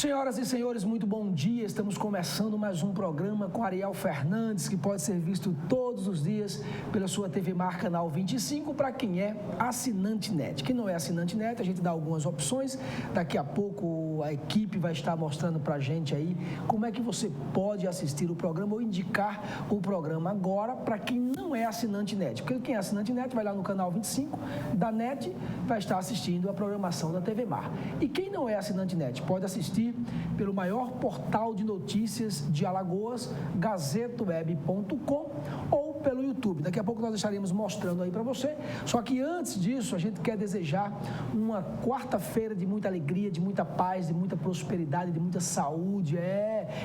Senhoras e senhores, muito bom dia. Estamos começando mais um programa com Ariel Fernandes, que pode ser visto todos os dias pela sua TV Mar Canal 25, para quem é assinante NET. Quem não é assinante NET, a gente dá algumas opções. Daqui a pouco a equipe vai estar mostrando para a gente aí como é que você pode assistir o programa ou indicar o programa agora para quem não é assinante NET. Porque quem é assinante NET vai lá no canal 25 da NET, vai estar assistindo a programação da TV Mar. E quem não é assinante NET pode assistir pelo maior portal de notícias de Alagoas, gazetaweb.com, ou pelo YouTube. Daqui a pouco nós estaremos mostrando aí para você. Só que antes disso, a gente quer desejar uma quarta-feira de muita alegria, de muita paz, de muita prosperidade, de muita saúde,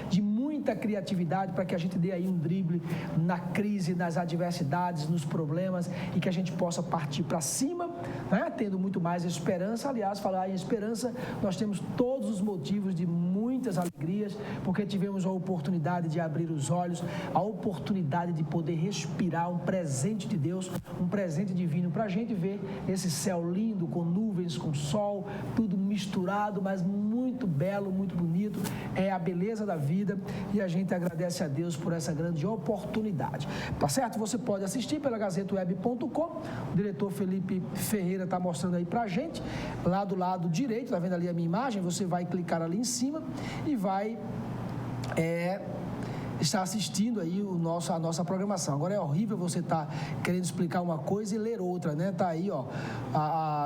de muita criatividade, para que a gente dê aí um drible na crise, nas adversidades, nos problemas, e que a gente possa partir para cima, né? Tendo muito mais esperança. Aliás, falar em esperança, nós temos todos os motivos de muitas alegrias, porque tivemos a oportunidade de abrir os olhos, a oportunidade de poder respirar um presente de Deus, um presente divino, para a gente ver esse céu lindo, com nuvens, com sol, tudo misturado, mas muito belo, muito bonito. É a beleza da vida e a gente agradece a Deus por essa grande oportunidade. Tá certo? Você pode assistir pela gazetaweb.com. O diretor Felipe Ferreira está mostrando aí pra gente, lá do lado direito, tá vendo ali a minha imagem? Você vai clicar ali em cima e vai estar assistindo aí a nossa programação. Agora é horrível você estar querendo explicar uma coisa e ler outra, né? Tá aí, ó,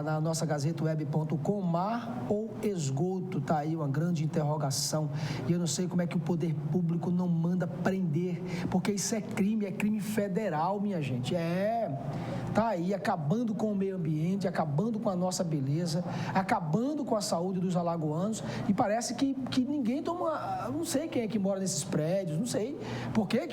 na nossa gazetaweb.com, mar ou esgoto, tá aí uma grande interrogação. E eu não sei como é que o poder público não manda prender, porque isso é crime federal, minha gente. Tá aí acabando com o meio ambiente, acabando com a nossa beleza, acabando com a saúde dos alagoanos, e parece que ninguém toma, não sei quem é que mora nesses prédios, não sei por que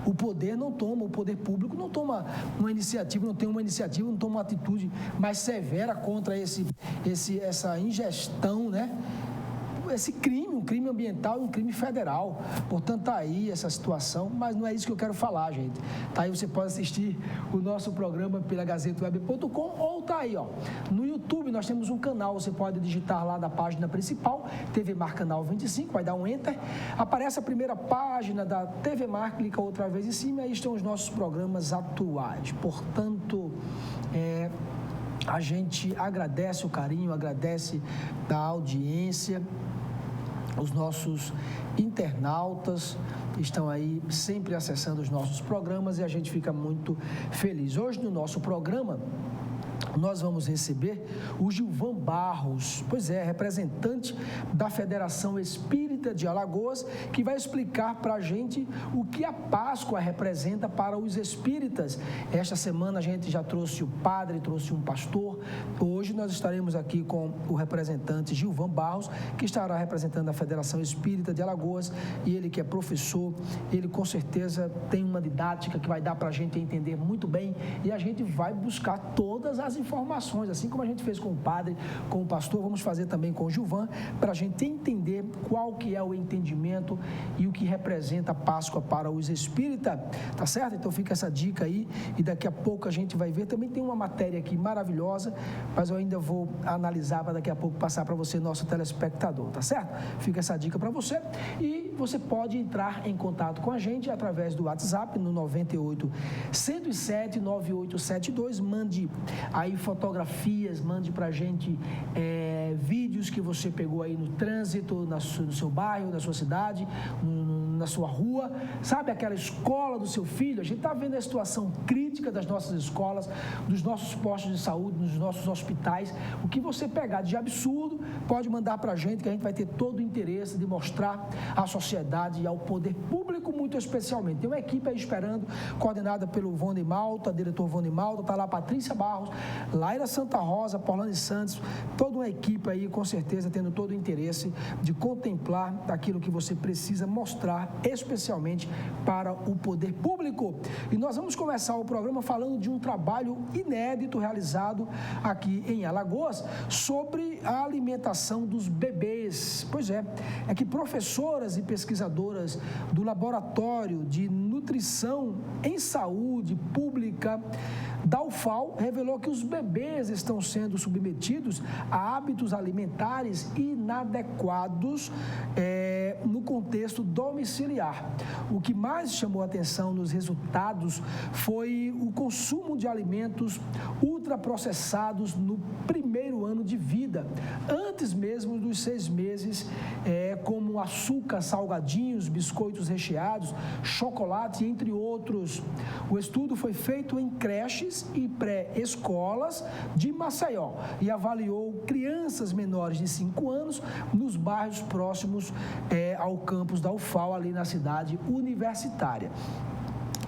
o poder não toma, o poder público não toma uma iniciativa, não tem uma iniciativa, não toma uma atitude mais severa contra essa ingestão, né? Esse crime, um crime ambiental e um crime federal. Portanto, tá aí essa situação, mas não é isso que eu quero falar, gente. Tá aí, você pode assistir o nosso programa pela gazetaweb.com, ou tá aí, ó, no YouTube nós temos um canal, você pode digitar lá na página principal, TV Mar Canal 25, vai dar um Enter, aparece a primeira página da TV Mar, clica outra vez em cima, e aí estão os nossos programas atuais. Portanto, a gente agradece o carinho, agradece da audiência, os nossos internautas estão aí sempre acessando os nossos programas e a gente fica muito feliz. Hoje no nosso programa nós vamos receber o Gilvan Barros, representante da Federação Espírita de Alagoas, que vai explicar para a gente o que a Páscoa representa para os espíritas. Esta semana a gente já trouxe o padre, trouxe um pastor. Hoje nós estaremos aqui com o representante Gilvan Barros, que estará representando a Federação Espírita de Alagoas, e ele que é professor, ele com certeza tem uma didática que vai dar para a gente entender muito bem, e a gente vai buscar todas as informações, assim como a gente fez com o padre, com o pastor, vamos fazer também com o Gilvan, para a gente entender qual que é o entendimento e o que representa a Páscoa para os espíritas, tá certo? Então fica essa dica aí, e daqui a pouco a gente vai ver, também tem uma matéria aqui maravilhosa, mas eu ainda vou analisar para daqui a pouco passar para você, nosso telespectador, tá certo? Fica essa dica para você, e você pode entrar em contato com a gente através do WhatsApp no 98 107 9872, mande aí fotografias, mande pra gente vídeos que você pegou aí no trânsito, no seu bairro, na sua cidade, na sua rua, sabe aquela escola do seu filho? A gente está vendo a situação crítica das nossas escolas, dos nossos postos de saúde, dos nossos hospitais. O que você pegar de absurdo, pode mandar para a gente, que a gente vai ter todo o interesse de mostrar à sociedade e ao poder público, muito especialmente. Tem uma equipe aí esperando, coordenada pelo Vone Malta, diretor Vone Malta, está lá Patrícia Barros, Laira Santa Rosa, Paulane Santos, toda uma equipe aí, com certeza, tendo todo o interesse de contemplar aquilo que você precisa mostrar, especialmente para o poder público. E nós vamos começar o programa falando de um trabalho inédito realizado aqui em Alagoas sobre a alimentação alimentação dos bebês. Pois é que professoras e pesquisadoras do Laboratório de Nutrição em Saúde Pública da UFAL revelou que os bebês estão sendo submetidos a hábitos alimentares inadequados no contexto domiciliar. O que mais chamou a atenção nos resultados foi o consumo de alimentos ultraprocessados no primeiro ano de vida, antes mesmo dos 6 meses, como açúcar, salgadinhos, biscoitos recheados, chocolate, entre outros. O estudo foi feito em creches e pré-escolas de Maceió e avaliou crianças menores de 5 anos nos bairros próximos ao campus da UFAL, ali na cidade universitária.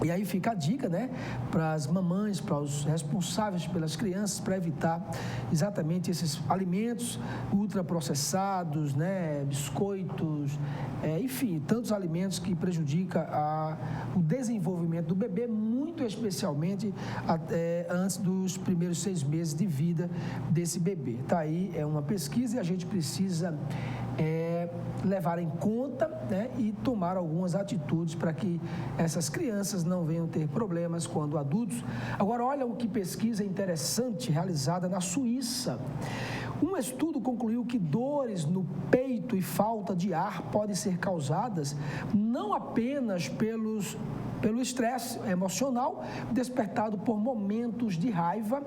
E aí fica a dica, né, para as mamães, para os responsáveis pelas crianças, para evitar exatamente esses alimentos ultraprocessados, né, biscoitos, enfim, tantos alimentos que prejudicam o desenvolvimento do bebê, muito especialmente antes dos primeiros 6 meses de vida desse bebê. Tá aí, é uma pesquisa e a gente precisa levar em conta, né, e tomar algumas atitudes para que essas crianças não venham ter problemas quando adultos. Agora, olha o que pesquisa interessante realizada na Suíça. Um estudo concluiu que dores no peito e falta de ar podem ser causadas não apenas pelo estresse emocional despertado por momentos de raiva,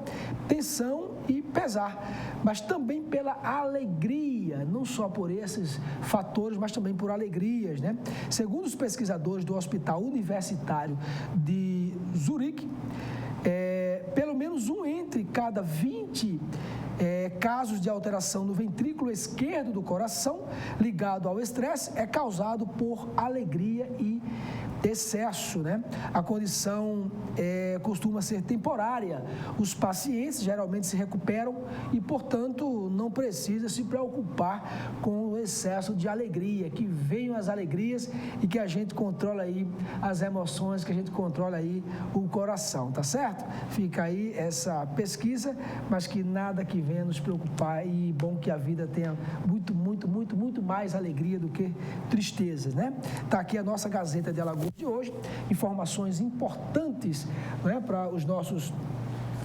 tensão e pesar, mas também pela alegria, não só por esses fatores, mas também por alegrias, né? Segundo os pesquisadores do Hospital Universitário de Zurique, pelo menos um entre cada 20 casos de alteração no ventrículo esquerdo do coração ligado ao estresse é causado por alegria e excesso, né? A condição costuma ser temporária. Os pacientes geralmente se recuperam e, portanto, não precisa se preocupar com o excesso de alegria, que venham as alegrias e que a gente controla aí as emoções, que a gente controla aí o coração, tá certo? Fica aí essa pesquisa, mas que nada que venha nos preocupar, e bom que a vida tenha muito mais alegria do que tristezas, né? Tá aqui a nossa Gazeta de Alagoas de hoje, informações importantes, né, para os nossos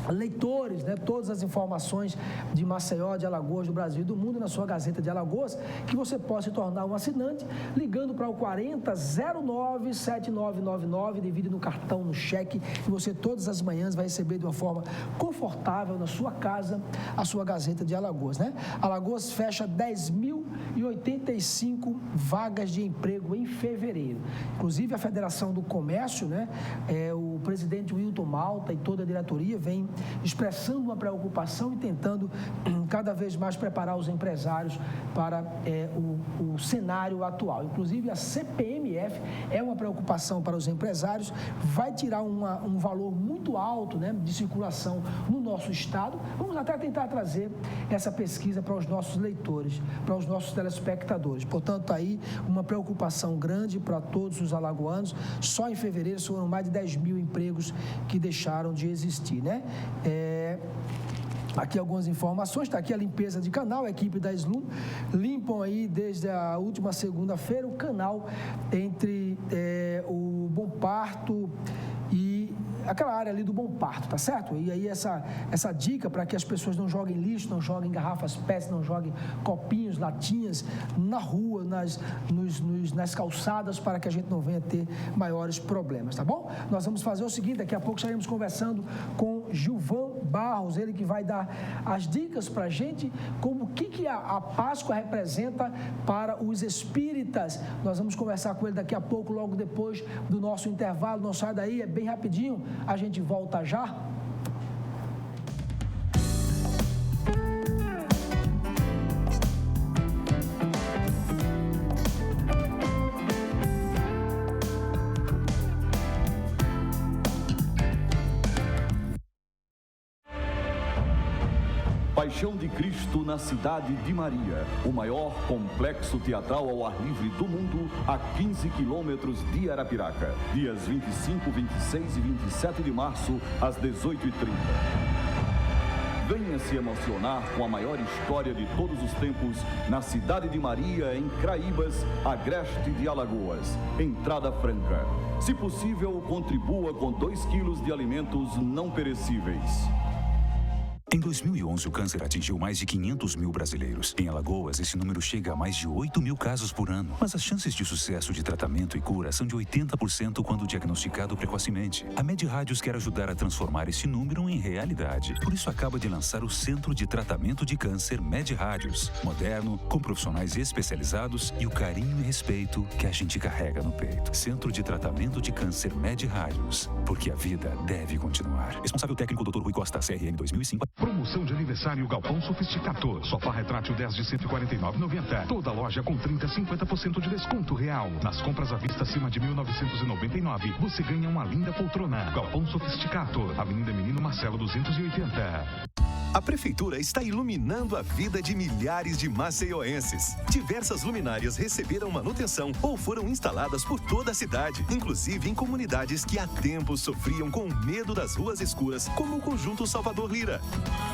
leitores, né, todas as informações de Maceió, de Alagoas, do Brasil e do mundo na sua Gazeta de Alagoas, que você pode se tornar um assinante ligando para o 4009-7999, divide no cartão, no cheque, e você todas as manhãs vai receber de uma forma confortável na sua casa a sua Gazeta de Alagoas, né? Alagoas fecha 10.085 vagas de emprego em fevereiro. Inclusive a Federação do Comércio, né, o presidente Wilton Malta e toda a diretoria vem expressando uma preocupação e tentando cada vez mais preparar os empresários para o cenário atual. Inclusive, a CPMF é uma preocupação para os empresários, vai tirar um valor muito alto, né, de circulação no nosso estado. Vamos até tentar trazer essa pesquisa para os nossos leitores, para os nossos telespectadores. Portanto, aí uma preocupação grande para todos os alagoanos. Só em fevereiro foram mais de 10 mil empregos que deixaram de existir, né? Aqui algumas informações, está aqui a limpeza de canal, a equipe da Slum limpam aí desde a última segunda-feira o canal entre o Bom Parto e aquela área ali do Bom Parto, tá certo? E aí essa dica para que as pessoas não joguem lixo, não joguem garrafas PET, não joguem copinhos, latinhas na rua, nas calçadas, para que a gente não venha ter maiores problemas, tá bom? Nós vamos fazer o seguinte, daqui a pouco estaremos conversando com Gilvan Barros, ele que vai dar as dicas para a gente, como o que a Páscoa representa para os espíritas. Nós vamos conversar com ele daqui a pouco, logo depois do nosso intervalo. Não sai daí, é bem rapidinho, a gente volta já. Paixão de Cristo na Cidade de Maria, o maior complexo teatral ao ar livre do mundo, a 15 quilômetros de Arapiraca. Dias 25, 26 e 27 de março, às 18h30. Venha se emocionar com a maior história de todos os tempos na cidade de Maria, em Craíbas, agreste de Alagoas. Entrada franca. Se possível, contribua com 2 quilos de alimentos não perecíveis. Em 2011, o câncer atingiu mais de 500 mil brasileiros. Em Alagoas, esse número chega a mais de 8 mil casos por ano. Mas as chances de sucesso de tratamento e cura são de 80% quando diagnosticado precocemente. A MedRádios quer ajudar a transformar esse número em realidade. Por isso, acaba de lançar o Centro de Tratamento de Câncer MedRádios. Moderno, com profissionais especializados e o carinho e respeito que a gente carrega no peito. Centro de Tratamento de Câncer MedRádios. Porque a vida deve continuar. Responsável técnico Dr. Rui Costa, CRM 2005. Promoção de aniversário Galpão Sofisticado. Sofá retrátil 10 de R$ 149,90. Toda loja com 30 a 50% de desconto real. Nas compras à vista acima de R$ 1.999, você ganha uma linda poltrona. Galpão Sofisticado. Avenida Menino Marcelo 280. A Prefeitura está iluminando a vida de milhares de maceioenses. Diversas luminárias receberam manutenção ou foram instaladas por toda a cidade, inclusive em comunidades que há tempos sofriam com medo das ruas escuras, como o Conjunto Salvador Lira.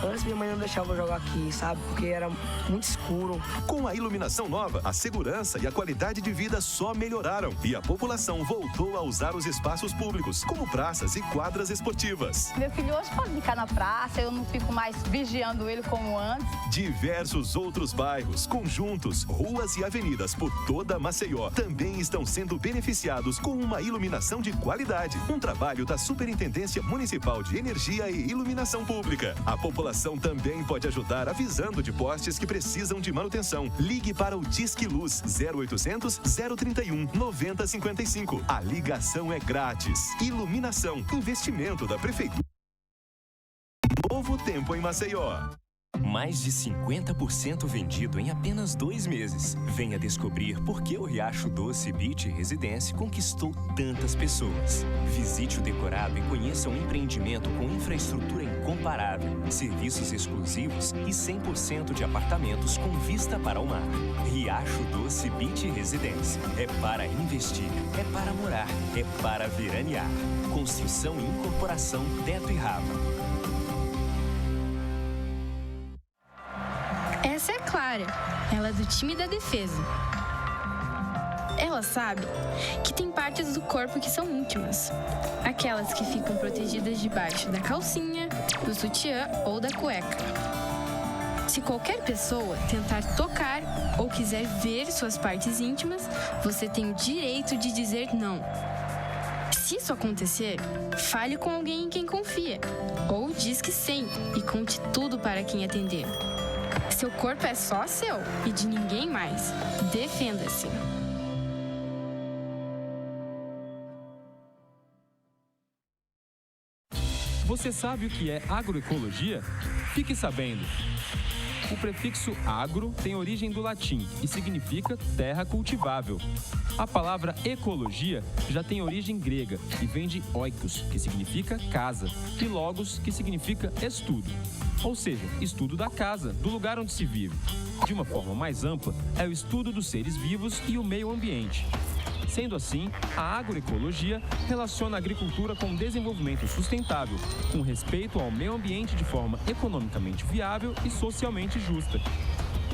Antes minha mãe não deixava eu jogar aqui, sabe? Porque era muito escuro. Com a iluminação nova, a segurança e a qualidade de vida só melhoraram e a população voltou a usar os espaços públicos, como praças e quadras esportivas. Meu filho hoje pode ficar na praça, eu não fico mais vigiando ele como antes. Diversos outros bairros, conjuntos, ruas e avenidas por toda Maceió também estão sendo beneficiados com uma iluminação de qualidade. Um trabalho da Superintendência Municipal de Energia e Iluminação Pública. A população também pode ajudar avisando de postes que precisam de manutenção. Ligue para o Disque Luz 0800 031 9055. A ligação é grátis. Iluminação, investimento da Prefeitura. Novo tempo em Maceió. Mais de 50% vendido em apenas 2 meses. Venha descobrir por que o Riacho Doce Beach Residência conquistou tantas pessoas. Visite o decorado e conheça um empreendimento com infraestrutura incomparável, serviços exclusivos e 100% de apartamentos com vista para o mar. Riacho Doce Beach Residência. É para investir, é para morar, é para veranear. Construção e incorporação Teto e Rava. Essa é a Clara, ela é do time da defesa. Ela sabe que tem partes do corpo que são íntimas. Aquelas que ficam protegidas debaixo da calcinha, do sutiã ou da cueca. Se qualquer pessoa tentar tocar ou quiser ver suas partes íntimas, você tem o direito de dizer não. Se isso acontecer, fale com alguém em quem confia. Ou diz que sim e conte tudo para quem atender. Seu corpo é só seu e de ninguém mais. Defenda-se. Você sabe o que é agroecologia? Fique sabendo. O prefixo agro tem origem do latim e significa terra cultivável. A palavra ecologia já tem origem grega e vem de oikos, que significa casa, e logos, que significa estudo. Ou seja, estudo da casa, do lugar onde se vive. De uma forma mais ampla, é o estudo dos seres vivos e o meio ambiente. Sendo assim, a agroecologia relaciona a agricultura com o desenvolvimento sustentável, com respeito ao meio ambiente de forma economicamente viável e socialmente justa.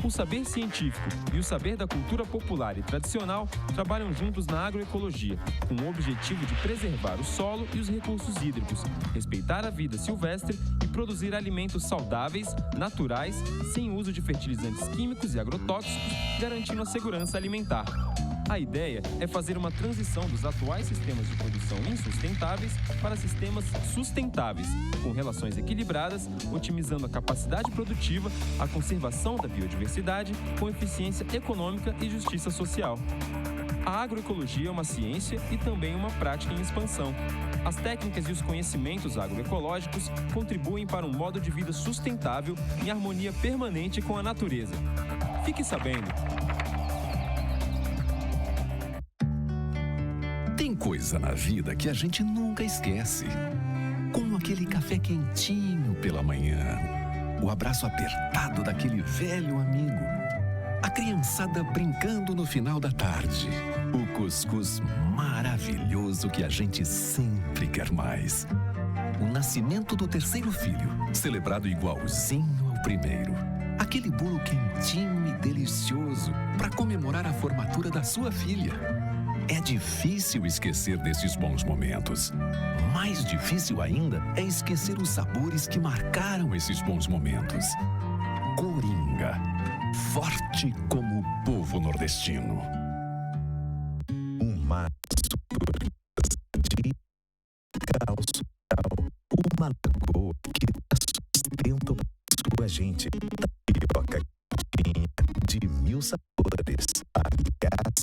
O saber científico e o saber da cultura popular e tradicional trabalham juntos na agroecologia, com o objetivo de preservar o solo e os recursos hídricos, respeitar a vida silvestre e produzir alimentos saudáveis, naturais, sem uso de fertilizantes químicos e agrotóxicos, garantindo a segurança alimentar. A ideia é fazer uma transição dos atuais sistemas de produção insustentáveis para sistemas sustentáveis, com relações equilibradas, otimizando a capacidade produtiva, a conservação da biodiversidade, com eficiência econômica e justiça social. A agroecologia é uma ciência e também uma prática em expansão. As técnicas e os conhecimentos agroecológicos contribuem para um modo de vida sustentável em harmonia permanente com a natureza. Fique sabendo! Tem coisa na vida que a gente nunca esquece. Como aquele café quentinho pela manhã, o abraço apertado daquele velho amigo, a criançada brincando no final da tarde, o cuscuz maravilhoso que a gente sempre quer mais. o nascimento do terceiro filho, celebrado igualzinho ao primeiro. Aquele bolo quentinho e delicioso para comemorar a formatura da sua filha. É difícil esquecer desses bons momentos. Mais difícil ainda é esquecer os sabores que marcaram esses bons momentos. Coringa, forte como o povo nordestino. Uma de calço, uma lagoa que dá sustento para sua gente. Tapioca de 1000 sabores. Aliás,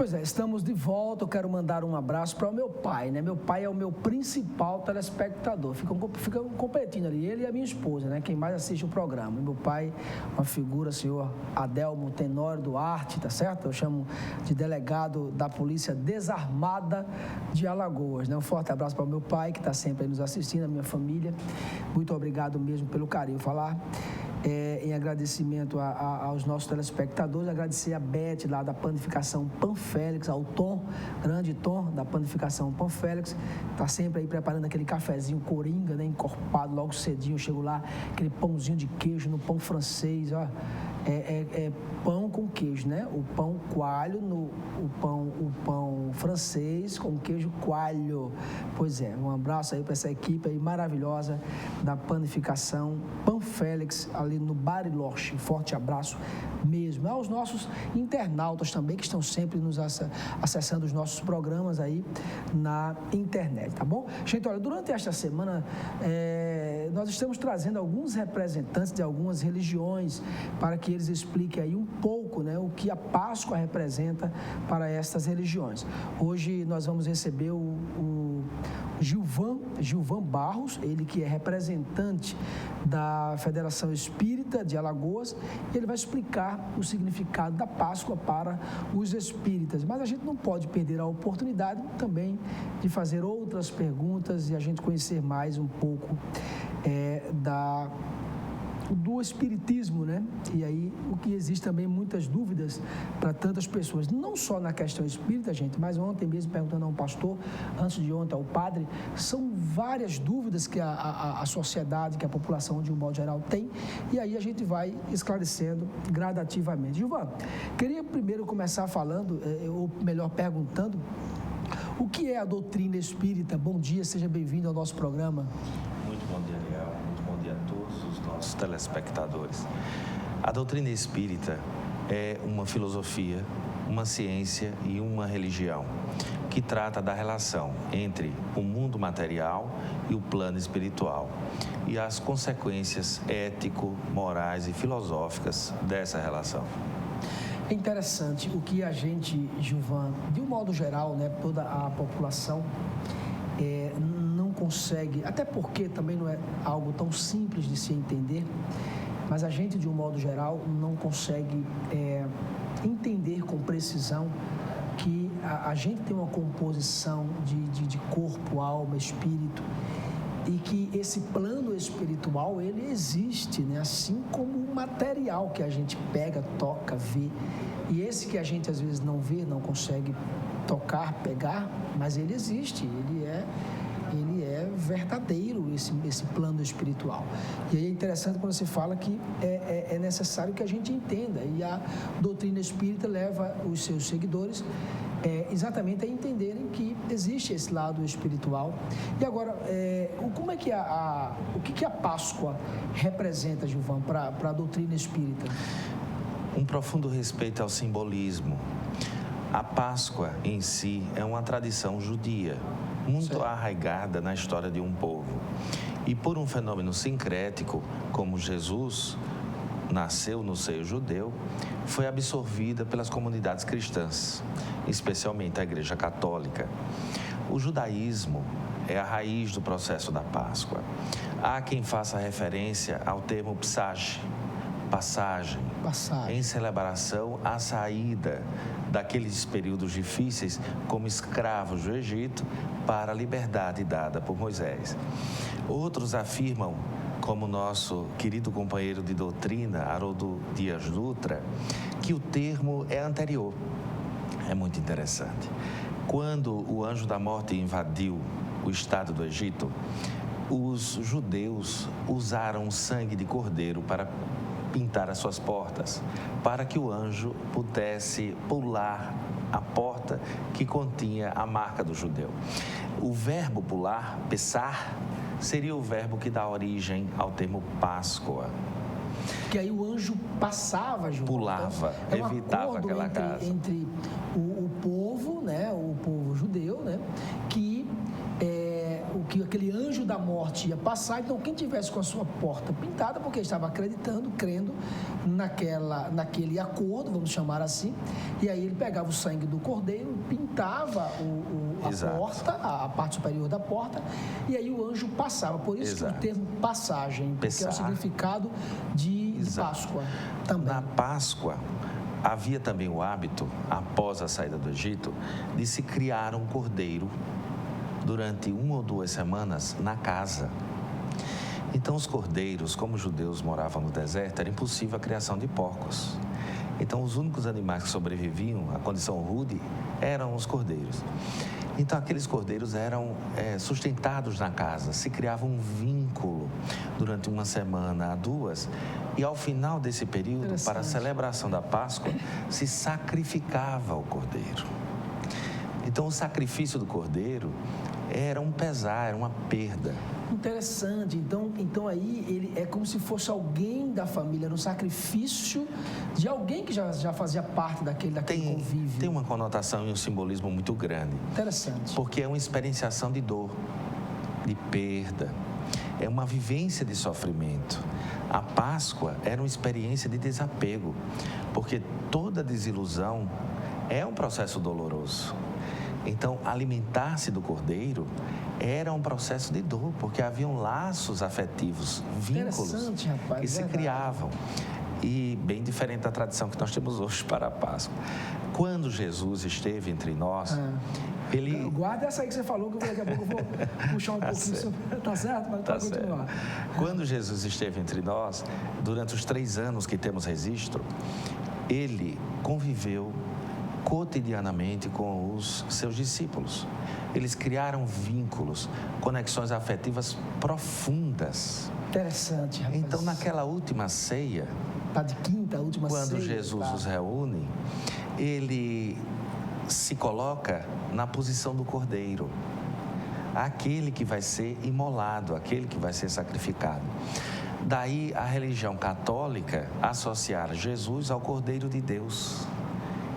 Pois é, estamos de volta. Eu quero mandar um abraço para o meu pai, né? Meu pai é o meu principal telespectador. Ficam competindo ali, ele e a minha esposa, né? Quem mais assiste o programa. Meu pai, uma figura, senhor Adelmo Tenório Duarte, tá certo? Eu chamo de delegado da Polícia Desarmada de Alagoas, né? Um forte abraço para o meu pai, que está sempre aí nos assistindo, a minha família. Muito obrigado mesmo pelo carinho. Falar em agradecimento aos nossos telespectadores, agradecer a Beth lá da Panificação Panfélix, ao Tom, grande Tom da Panificação Panfélix, está sempre aí preparando aquele cafezinho coringa, né, encorpado logo cedinho. Eu chego lá, aquele pãozinho de queijo no pão francês, ó, é pão com queijo, né? O pão coalho, o pão francês com queijo coalho. Pois é, um abraço aí para essa equipe aí maravilhosa da Panificação Panfélix, ali no Bariloche. Forte abraço mesmo. Aos nossos internautas também, que estão sempre nos acessando os nossos programas aí na internet, tá bom? Gente, olha, durante esta semana, nós estamos trazendo alguns representantes de algumas religiões para que eles expliquem aí um pouco, né, o que a Páscoa representa para estas religiões. Hoje nós vamos receber o Gilvan Barros, ele que é representante da Federação Espírita de Alagoas. Ele vai explicar o significado da Páscoa para os espíritas, mas a gente não pode perder a oportunidade também de fazer outras perguntas e a gente conhecer mais um pouco do espiritismo, né? E aí, o que existe também muitas dúvidas para tantas pessoas, não só na questão espírita, gente, mas ontem mesmo perguntando a um pastor, antes de ontem ao padre, são várias dúvidas que a sociedade, que a população de um modo geral tem, e aí a gente vai esclarecendo gradativamente. Gilvan, queria primeiro começar falando, ou melhor, perguntando, o que é a doutrina espírita? Bom dia, seja bem-vindo ao nosso programa. Muito bom dia, Ariel. Muito bom dia a todos os nossos telespectadores. A doutrina espírita é uma filosofia, uma ciência e uma religião que trata da relação entre o mundo material e o plano espiritual e as consequências ético, morais e filosóficas dessa relação. É interessante o que a gente, Gilvan, de um modo geral, né, toda a população não consegue, até porque também não é algo tão simples de se entender, mas a gente, de um modo geral, não consegue entender com precisão que a gente tem uma composição de corpo, alma, espírito, e que esse plano espiritual, ele existe, né? Assim como o material que a gente pega, toca, vê. E esse que a gente às vezes não vê, não consegue tocar, pegar, mas ele existe, ele é verdadeiro, esse plano espiritual. E aí é interessante quando você fala que é necessário que a gente entenda, e a doutrina espírita leva os seus seguidores exatamente a entenderem que existe esse lado espiritual. E agora, como é que o que a Páscoa representa, Gilvan, para a doutrina espírita? Um profundo respeito ao simbolismo. A Páscoa em si é uma tradição judia, muito arraigada na história de um povo. E por um fenômeno sincrético, como Jesus, nasceu no seio judeu, foi absorvida pelas comunidades cristãs, especialmente a Igreja Católica. O judaísmo é a raiz do processo da Páscoa. Há quem faça referência ao termo psage, passagem, em celebração à saída daqueles períodos difíceis como escravos do Egito para a liberdade dada por Moisés. Outros afirmam, como nosso querido companheiro de doutrina, Haroldo Dias Dutra, que o termo é anterior. É muito interessante. Quando o anjo da morte invadiu o estado do Egito, os judeus usaram sangue de cordeiro para pintar as suas portas, para que o anjo pudesse pular a porta que continha a marca do judeu. O verbo pular, pessar, seria o verbo que dá origem ao termo Páscoa. Que aí o anjo passava, João. Pulava, então, evitava aquela casa. Entre o povo, né, o povo judeu, né, que aquele anjo da morte ia passar. Então, quem tivesse com a sua porta pintada, porque estava acreditando, crendo naquele acordo, vamos chamar assim, e aí ele pegava o sangue do cordeiro, pintava a porta, a parte superior da porta, e aí o anjo passava. Por isso que o termo passagem, porque é o significado de Páscoa também. Na Páscoa, havia também o hábito, após a saída do Egito, de se criar um cordeiro durante 1 ou 2 semanas na casa. Então, os cordeiros, como os judeus moravam no deserto, era impossível a criação de porcos. Então, os únicos animais que sobreviviam à condição rude eram os cordeiros. Então, aqueles cordeiros eram sustentados na casa, se criava um vínculo durante 1 semana a 2, e ao final desse período, para a celebração da Páscoa, se sacrificava o cordeiro. Então, o sacrifício do cordeiro era um pesar, era uma perda. Interessante. Então aí ele é como se fosse alguém da família, era um sacrifício de alguém que já fazia parte daquele convívio. Tem uma conotação e um simbolismo muito grande. Interessante. Porque é uma experienciação de dor, de perda, é uma vivência de sofrimento. A Páscoa era uma experiência de desapego, porque toda desilusão é um processo doloroso. Então, alimentar-se do cordeiro era um processo de dor, porque haviam laços afetivos, vínculos que se criavam. E bem diferente da tradição que nós temos hoje para a Páscoa. Quando Jesus esteve entre nós, ele... Guarda essa aí que você falou, que daqui a pouco eu vou puxar um pouquinho sobre... Tá certo? Mas pode continuar. Quando Jesus esteve entre nós, durante os 3 anos que temos registro, ele conviveu cotidianamente com os seus discípulos. Eles criaram vínculos, conexões afetivas profundas. Interessante, rapaz. Então, naquela última ceia, tá de quinta, última ceia, quando Jesus os reúne, ele se coloca na posição do cordeiro, aquele que vai ser imolado, aquele que vai ser sacrificado. Daí a religião católica associar Jesus ao Cordeiro de Deus,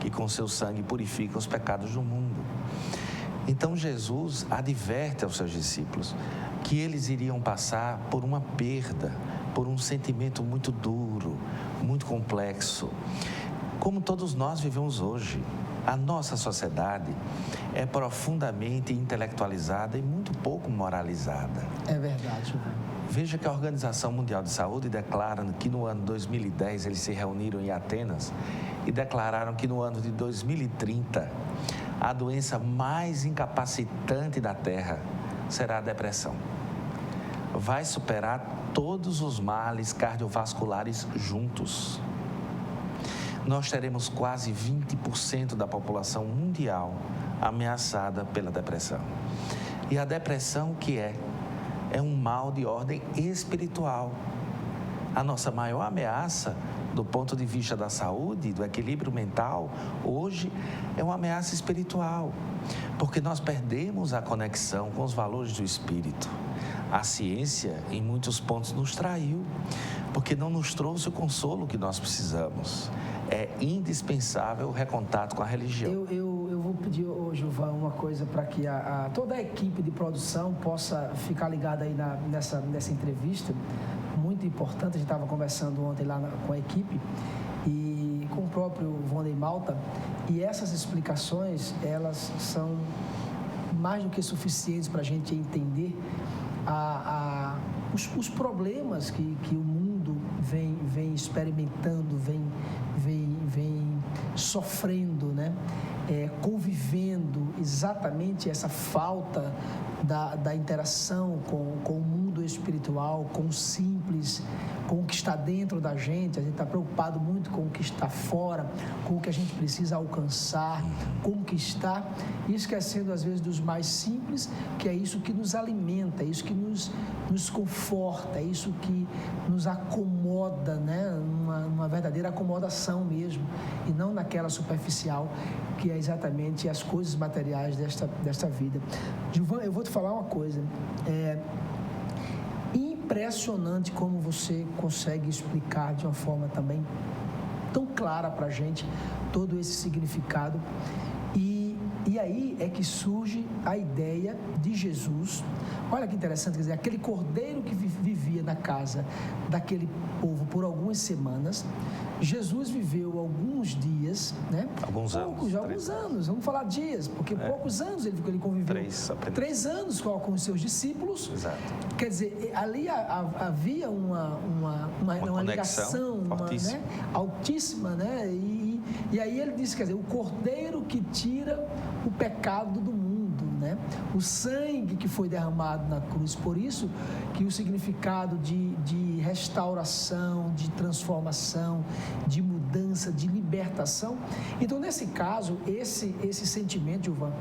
que com seu sangue purifica os pecados do mundo. Então Jesus adverte aos seus discípulos que eles iriam passar por uma perda, por um sentimento muito duro, muito complexo, como todos nós vivemos hoje. A nossa sociedade é profundamente intelectualizada e muito pouco moralizada. É verdade. Veja que a Organização Mundial de Saúde declara que no ano 2010 eles se reuniram em Atenas e declararam que no ano de 2030 a doença mais incapacitante da Terra será a depressão. Vai superar todos os males cardiovasculares juntos. Nós teremos quase 20% da população mundial ameaçada pela depressão. E a depressão que é um mal de ordem espiritual. A nossa maior ameaça, do ponto de vista da saúde, do equilíbrio mental, hoje é uma ameaça espiritual, porque nós perdemos a conexão com os valores do espírito. A ciência, em muitos pontos, nos traiu, porque não nos trouxe o consolo que nós precisamos. É indispensável o recontato com a religião. Eu vou pedir, Gilvan, uma coisa para que toda a equipe de produção possa ficar ligada aí nessa entrevista. Muito muito importante. A gente estava conversando ontem lá com a equipe e com o próprio Vondem Malta, e essas explicações, elas são mais do que suficientes para a gente entender os problemas que o mundo vem experimentando, vem sofrendo, né? Convivendo exatamente essa falta da interação com o mundo espiritual, com o simples, com o que está dentro da gente. A gente está preocupado muito com o que está fora, com o que a gente precisa alcançar, conquistar, e esquecendo às vezes dos mais simples, que é isso que nos alimenta, é isso que nos conforta, é isso que nos acomoda, né? Uma verdadeira acomodação mesmo, e não naquela superficial que é exatamente as coisas materiais desta vida. Gilvan, eu vou te falar uma coisa, impressionante como você consegue explicar de uma forma também tão clara para a gente todo esse significado. E aí é que surge a ideia de Jesus. Olha que interessante, quer dizer, aquele cordeiro que vivia na casa daquele povo por algumas semanas, Jesus viveu alguns dias, né? Alguns anos, vamos falar dias, porque poucos anos ele conviveu. 3 anos com os seus discípulos. Exato. Quer dizer, ali havia uma ligação altíssima, né? Altíssima, né? E aí ele diz, quer dizer, o cordeiro que tira o pecado do mundo, né? O sangue que foi derramado na cruz. Por isso que o significado de restauração, de transformação, de mudança, de libertação. Então, nesse caso, esse sentimento, Gilvan,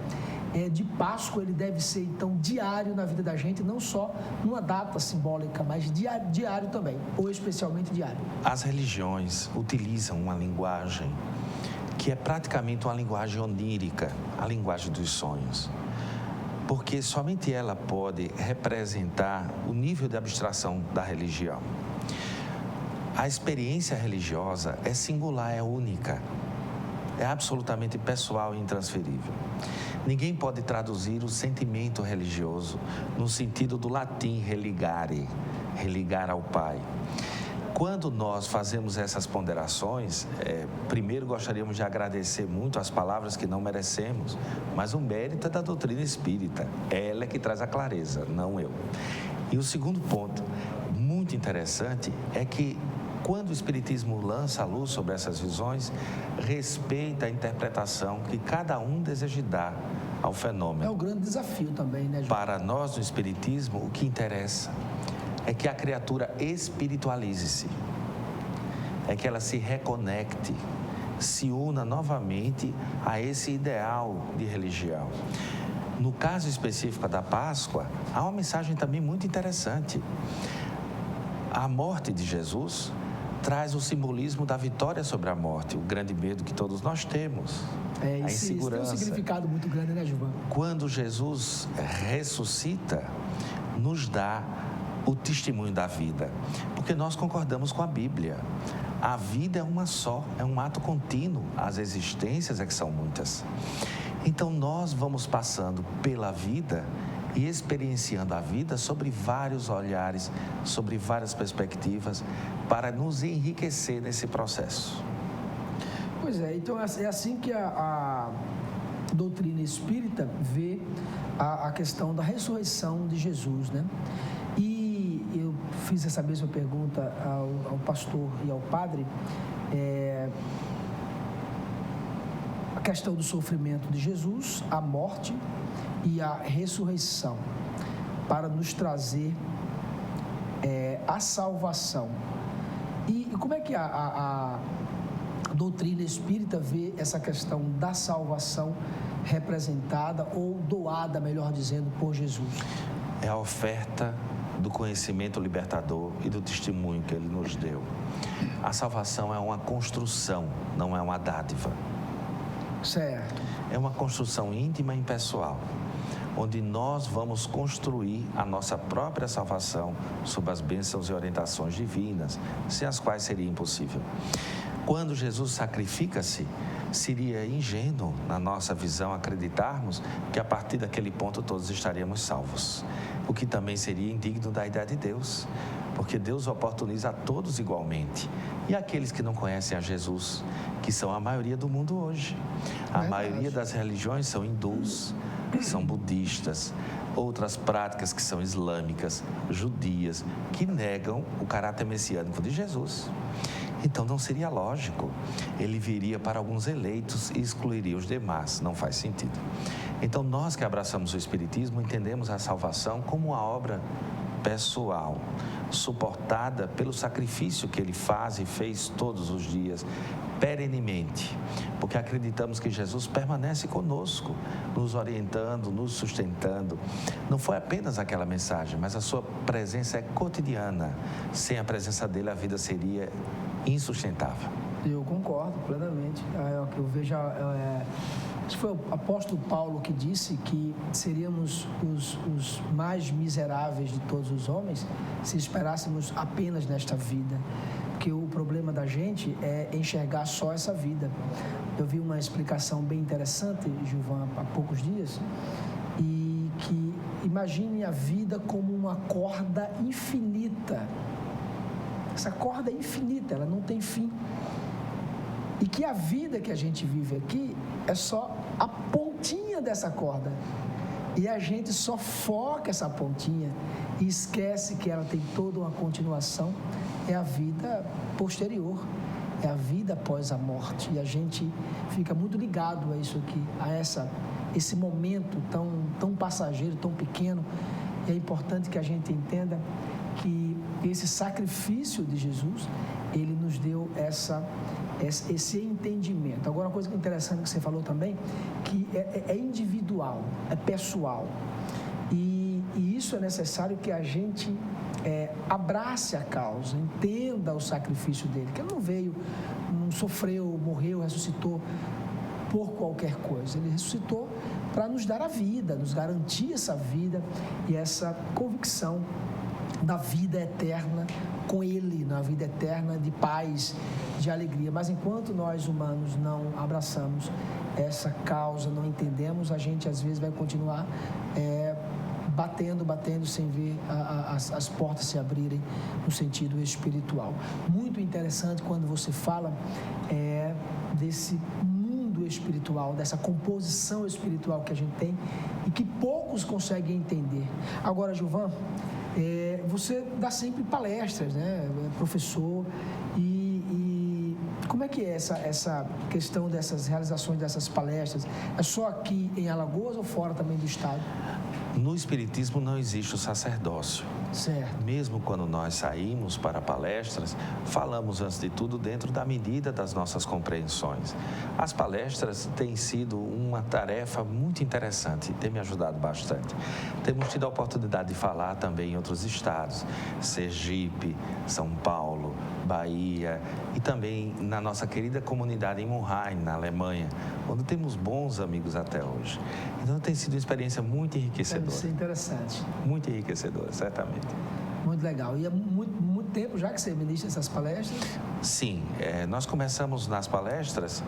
de Páscoa, ele deve ser, então, diário na vida da gente, não só numa data simbólica, mas diário também, ou especialmente diário. As religiões utilizam uma linguagem que é praticamente uma linguagem onírica, a linguagem dos sonhos, porque somente ela pode representar o nível de abstração da religião. A experiência religiosa é singular, é única, é absolutamente pessoal e intransferível. Ninguém pode traduzir o sentimento religioso no sentido do latim religare, religar ao Pai. Quando nós fazemos essas ponderações, primeiro gostaríamos de agradecer muito as palavras que não merecemos, mas o mérito é da doutrina espírita. Ela é que traz a clareza, não eu. E o segundo ponto, muito interessante, é que quando o Espiritismo lança a luz sobre essas visões, respeita a interpretação que cada um deseja dar ao fenômeno. É um grande desafio também, né, João? Para nós, no Espiritismo, o que interessa é que a criatura espiritualize-se, é que ela se reconecte, se una novamente a esse ideal de religião. No caso específico da Páscoa, há uma mensagem também muito interessante. A morte de Jesus traz o simbolismo da vitória sobre a morte, o grande medo que todos nós temos, a insegurança. Isso tem um significado muito grande, né, Gilvan? Quando Jesus ressuscita, nos dá o testemunho da vida, porque nós concordamos com a Bíblia. A vida é uma só, é um ato contínuo, as existências é que são muitas. Então nós vamos passando pela vida e experienciando a vida sobre vários olhares, sobre várias perspectivas, para nos enriquecer nesse processo. Pois é, então é assim que a doutrina espírita vê a questão da ressurreição de Jesus, né? E eu fiz essa mesma pergunta ao pastor e ao padre, a questão do sofrimento de Jesus, a morte e a ressurreição, para nos trazer a salvação. E como é que a doutrina espírita vê essa questão da salvação representada ou doada, melhor dizendo, por Jesus? É a oferta do conhecimento libertador e do testemunho que Ele nos deu. A salvação é uma construção, não é uma dádiva. Certo. É uma construção íntima e pessoal, onde nós vamos construir a nossa própria salvação sob as bênçãos e orientações divinas, sem as quais seria impossível. Quando Jesus sacrifica-se, seria ingênuo, na nossa visão, acreditarmos que a partir daquele ponto todos estaríamos salvos, o que também seria indigno da idade de Deus, porque porque Deus oportuniza a todos igualmente. E aqueles que não conhecem a Jesus, que são a maioria do mundo hoje. A maioria das religiões são hindus, são budistas, outras práticas que são islâmicas, judias, que negam o caráter messiânico de Jesus. Então não seria lógico. Ele viria para alguns eleitos e excluiria os demais. Não faz sentido. Então nós que abraçamos o Espiritismo entendemos a salvação como uma obra pessoal, suportada pelo sacrifício que ele faz e fez todos os dias, perenemente, porque acreditamos que Jesus permanece conosco, nos orientando, nos sustentando. Não foi apenas aquela mensagem, mas a sua presença é cotidiana. Sem a presença dele, a vida seria insustentável. Eu concordo plenamente. O que eu vejo acho que foi o apóstolo Paulo que disse que seríamos os mais miseráveis de todos os homens se esperássemos apenas nesta vida. Porque o problema da gente é enxergar só essa vida. Eu vi uma explicação bem interessante, Gilvan, há poucos dias, e que imagine a vida como uma corda infinita. Essa corda é infinita, ela não tem fim. E que a vida que a gente vive aqui é só a pontinha dessa corda. E a gente só foca essa pontinha e esquece que ela tem toda uma continuação. É a vida posterior, é a vida após a morte. E a gente fica muito ligado a isso aqui, a esse momento tão passageiro, tão pequeno. E é importante que a gente entenda que esse sacrifício de Jesus, ele nos deu esse entendimento. Agora, uma coisa interessante que você falou também, que é individual, é pessoal. E isso é necessário que a gente abrace a causa, entenda o sacrifício dele, que ele não veio, não sofreu, morreu, ressuscitou por qualquer coisa. Ele ressuscitou para nos dar a vida, nos garantir essa vida e essa convicção da vida eterna com Ele, na vida eterna de paz, de alegria. Mas enquanto nós humanos não abraçamos essa causa, não entendemos, a gente às vezes vai continuar batendo sem ver as portas se abrirem no sentido espiritual. Muito interessante quando você fala desse mundo espiritual, dessa composição espiritual que a gente tem e que poucos conseguem entender. Agora, Gilvan, você dá sempre palestras, né? É professor, e como é que é essa questão dessas realizações dessas palestras? É só aqui em Alagoas ou fora também do estado? No Espiritismo não existe o sacerdócio. Certo. Mesmo quando nós saímos para palestras, falamos antes de tudo dentro da medida das nossas compreensões. As palestras têm sido uma tarefa muito interessante, tem me ajudado bastante. Temos tido a oportunidade de falar também em outros estados, Sergipe, São Paulo, Bahia e também na nossa querida comunidade em Mannheim, na Alemanha, onde temos bons amigos até hoje. Então tem sido uma experiência muito enriquecedora. Deve ser interessante. Muito enriquecedora, certamente. Muito legal. E há muito tempo já que você ministra essas palestras? Sim, nós começamos nas palestras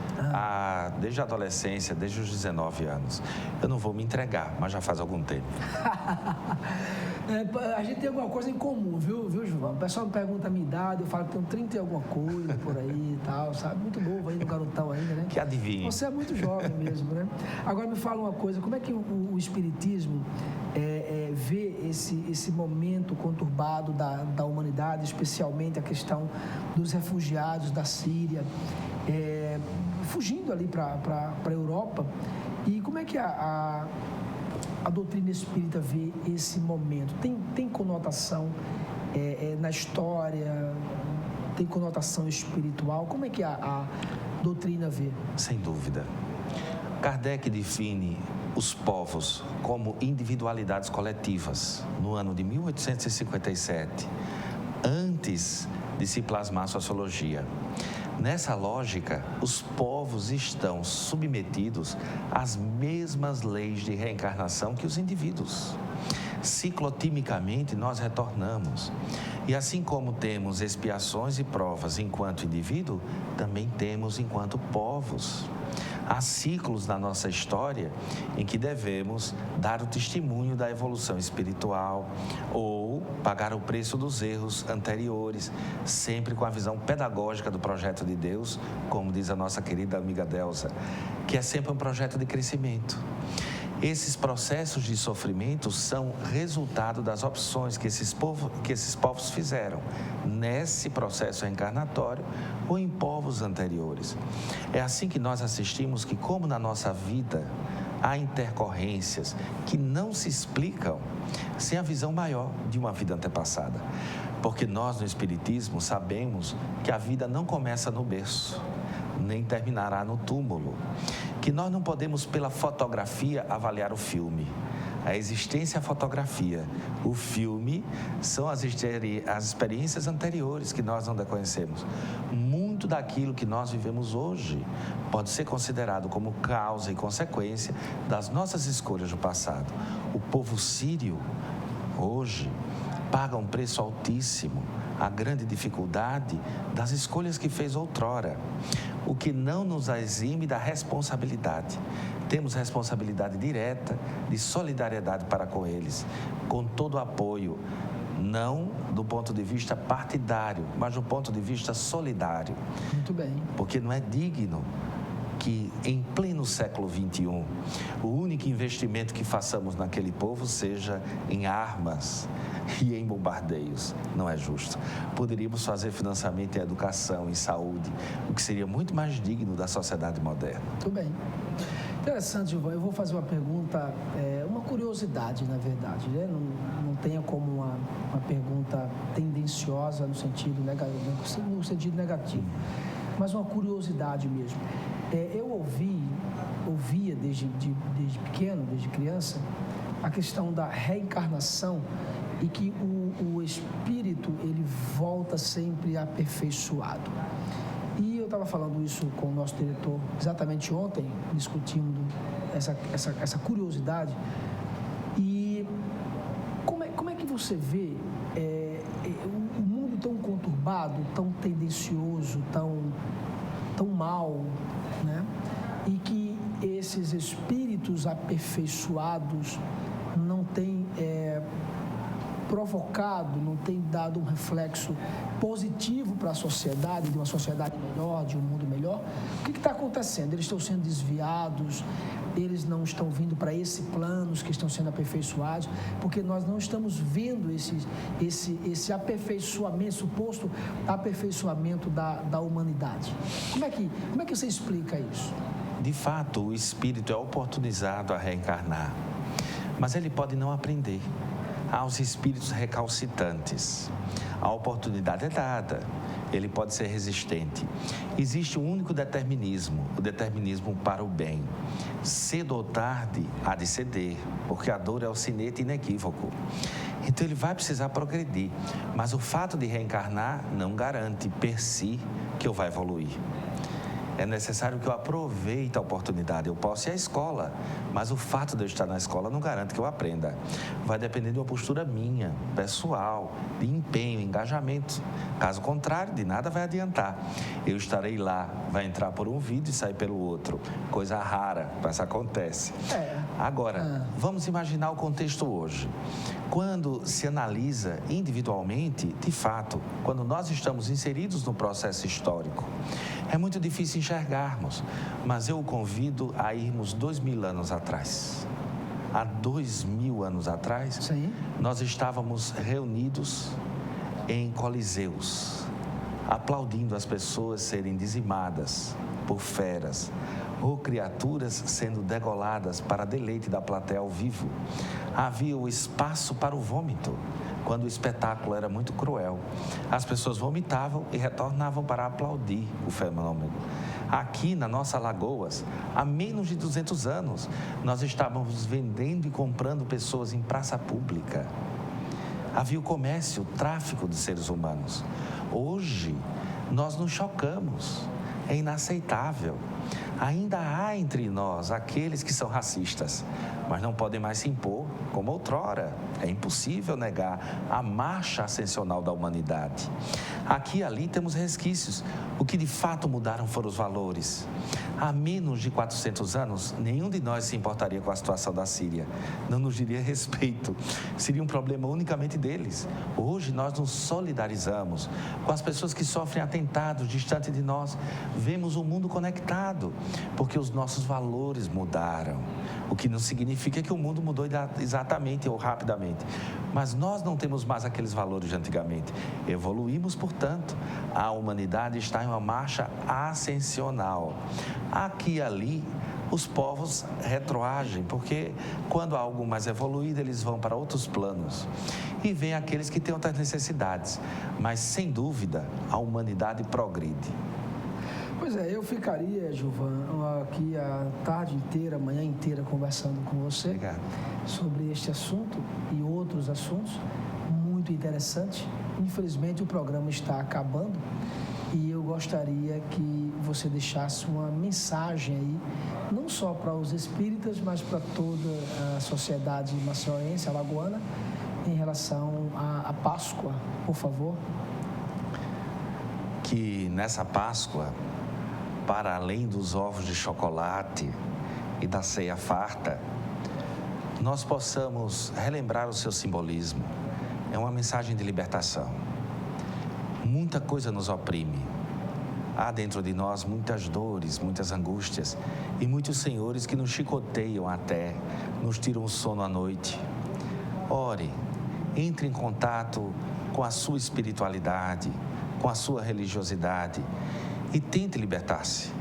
desde a adolescência, desde os 19 anos. Eu não vou me entregar, mas já faz algum tempo. A gente tem alguma coisa em comum, viu, Gilvan? O pessoal me pergunta a minha idade, eu falo que tenho 30 e alguma coisa por aí e tal, sabe? Muito novo ainda, garotão ainda, né? Que adivinha. Você é muito jovem mesmo, né? Agora me fala uma coisa, como é que o Espiritismo vê esse momento conturbado da humanidade, especialmente a questão dos refugiados da Síria, fugindo ali para a Europa, e como é que a doutrina espírita vê esse momento? Tem conotação na história, tem conotação espiritual? Como é que a doutrina vê? Sem dúvida. Kardec define os povos como individualidades coletivas no ano de 1857, antes de se plasmar a sociologia. Nessa lógica, os povos estão submetidos às mesmas leis de reencarnação que os indivíduos. Ciclotimicamente, nós retornamos. E assim como temos expiações e provas enquanto indivíduo, também temos enquanto povos. Há ciclos na nossa história em que devemos dar o testemunho da evolução espiritual ou pagar o preço dos erros anteriores, sempre com a visão pedagógica do projeto de Deus, como diz a nossa querida amiga Delza, que é sempre um projeto de crescimento. Esses processos de sofrimento são resultado das opções que esses povos fizeram nesse processo reencarnatório ou em povos anteriores. É assim que nós assistimos que, como na nossa vida, há intercorrências que não se explicam sem a visão maior de uma vida antepassada. Porque nós, no Espiritismo, sabemos que a vida não começa no berço, nem terminará no túmulo. Que nós não podemos, pela fotografia, avaliar o filme. A existência é a fotografia. O filme são as experiências anteriores que nós não conhecemos. Muito daquilo que nós vivemos hoje pode ser considerado como causa e consequência das nossas escolhas do passado. O povo sírio, hoje, paga um preço altíssimo, a grande dificuldade das escolhas que fez outrora, o que não nos exime da responsabilidade. Temos responsabilidade direta de solidariedade para com eles, com todo o apoio, não do ponto de vista partidário, mas do ponto de vista solidário. Muito bem. Porque não é digno que em pleno século XXI, o único investimento que façamos naquele povo seja em armas e em bombardeios. Não é justo. Poderíamos fazer financiamento em educação, em saúde, o que seria muito mais digno da sociedade moderna. Muito bem. Interessante, Gilvan. Eu vou fazer uma pergunta, uma curiosidade, na verdade, né? Não tenha como uma pergunta tendenciosa no sentido negativo, mas uma curiosidade mesmo. Eu ouvia desde pequeno, desde criança, a questão da reencarnação e que o espírito, ele volta sempre aperfeiçoado. E eu estava falando isso com o nosso diretor exatamente ontem, discutindo essa curiosidade. E como é que você vê o mundo tão conturbado, tão tendencioso, tão mal, né? E que esses espíritos aperfeiçoados não têm provocado, não têm dado um reflexo positivo para a sociedade, de uma sociedade melhor, de um mundo melhor? O que está acontecendo? Eles estão sendo desviados, eles não estão vindo para esse plano, os que estão sendo aperfeiçoados, porque nós não estamos vendo esse aperfeiçoamento, suposto aperfeiçoamento da humanidade. Como é que você explica isso? De fato, o espírito é oportunizado a reencarnar, mas ele pode não aprender. Aos espíritos recalcitrantes, a oportunidade é dada, ele pode ser resistente. Existe um único determinismo, o determinismo para o bem. Cedo ou tarde, há de ceder, porque a dor é o sinete inequívoco. Então ele vai precisar progredir, mas o fato de reencarnar não garante, per si, que eu vá evoluir. É necessário que eu aproveite a oportunidade. Eu posso ir à escola, mas o fato de eu estar na escola não garante que eu aprenda. Vai depender de uma postura minha, pessoal, de empenho, engajamento. Caso contrário, de nada vai adiantar. Eu estarei lá, vai entrar por um vídeo e sair pelo outro. Coisa rara, mas acontece. Agora, vamos imaginar o contexto hoje. Quando se analisa individualmente, de fato, quando nós estamos inseridos no processo histórico, é muito difícil enxergarmos, mas eu o convido a irmos 2000 anos atrás. Há 2000 anos atrás, sim, nós estávamos reunidos em coliseus, aplaudindo as pessoas serem dizimadas por feras, ou criaturas sendo degoladas para deleite da plateia ao vivo. Havia o espaço para o vômito, quando o espetáculo era muito cruel. As pessoas vomitavam e retornavam para aplaudir o fenômeno. Aqui na nossa Alagoas, há menos de 200 anos, nós estávamos vendendo e comprando pessoas em praça pública. Havia o comércio, o tráfico de seres humanos. Hoje, nós nos chocamos. É inaceitável. Ainda há entre nós aqueles que são racistas, mas não podem mais se impor como outrora. É impossível negar a marcha ascensional da humanidade. Aqui e ali temos resquícios. O que de fato mudaram foram os valores. Há menos de 400 anos, nenhum de nós se importaria com a situação da Síria. Não nos diria respeito. Seria um problema unicamente deles. Hoje nós nos solidarizamos com as pessoas que sofrem atentados distante de nós. Vemos o mundo conectado, porque os nossos valores mudaram. O que não significa que o mundo mudou exatamente ou rapidamente. Mas nós não temos mais aqueles valores de antigamente. Evoluímos, portanto. A humanidade está em uma marcha ascensional. Aqui e ali, os povos retroagem, porque quando há algo mais evoluído, eles vão para outros planos. E vem aqueles que têm outras necessidades. Mas, sem dúvida, a humanidade progride. Pois é, eu ficaria, Gilvan, aqui a tarde inteira, a manhã inteira, conversando com você. Obrigado. Sobre este assunto e outros assuntos muito interessantes. Infelizmente, o programa está acabando e eu gostaria que você deixasse uma mensagem aí, não só para os espíritas, mas para toda a sociedade maceiense, alagoana, em relação à Páscoa, por favor. Que nessa Páscoa, para além dos ovos de chocolate e da ceia farta, nós possamos relembrar o seu simbolismo. É uma mensagem de libertação. Muita coisa nos oprime. Há dentro de nós muitas dores, muitas angústias e muitos senhores que nos chicoteiam até, nos tiram o sono à noite. Ore, entre em contato com a sua espiritualidade, com a sua religiosidade e tente libertar-se.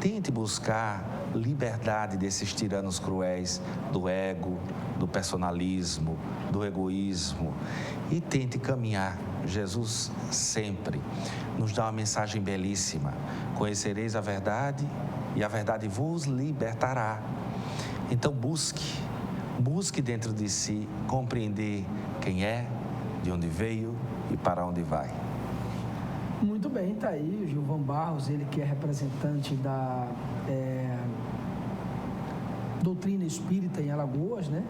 Tente buscar liberdade desses tiranos cruéis do ego, do personalismo, do egoísmo e tente caminhar. Jesus sempre nos dá uma mensagem belíssima: conhecereis a verdade e a verdade vos libertará. Então busque dentro de si compreender quem é, de onde veio e para onde vai. Muito bem, está aí o Gilvan Barros, ele que é representante da doutrina espírita em Alagoas, né?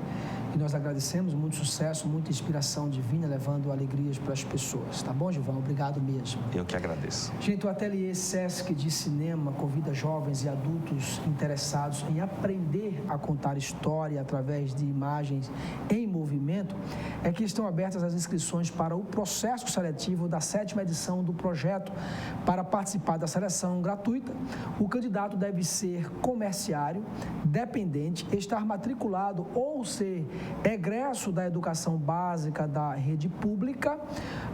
E nós agradecemos, muito sucesso, muita inspiração divina, levando alegrias para as pessoas. Tá bom, Gilvan? Obrigado mesmo. Eu que agradeço. Gente, o Ateliê Sesc de Cinema convida jovens e adultos interessados em aprender a contar história através de imagens em movimento. É que estão abertas as inscrições para o processo seletivo da 7ª edição do projeto. Para participar da seleção gratuita, o candidato deve ser comerciário, dependente, estar matriculado ou ser egresso da educação básica da rede pública.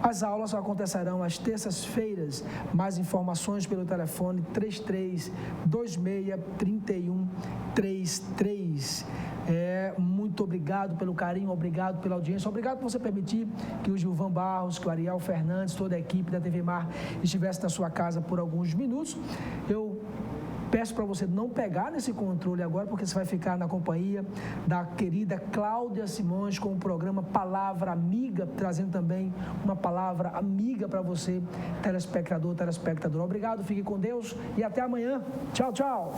As aulas acontecerão às terças-feiras. Mais informações pelo telefone 3326-3133. Muito obrigado pelo carinho, obrigado pela audiência, obrigado por você permitir que o Gilvan Barros, que o Ariel Fernandes, toda a equipe da TV Mar estivesse na sua casa por alguns minutos. Eu peço para você não pegar nesse controle agora, porque você vai ficar na companhia da querida Cláudia Simões com o programa Palavra Amiga, trazendo também uma palavra amiga para você, telespectador, telespectadora. Obrigado, fique com Deus e até amanhã. Tchau, tchau.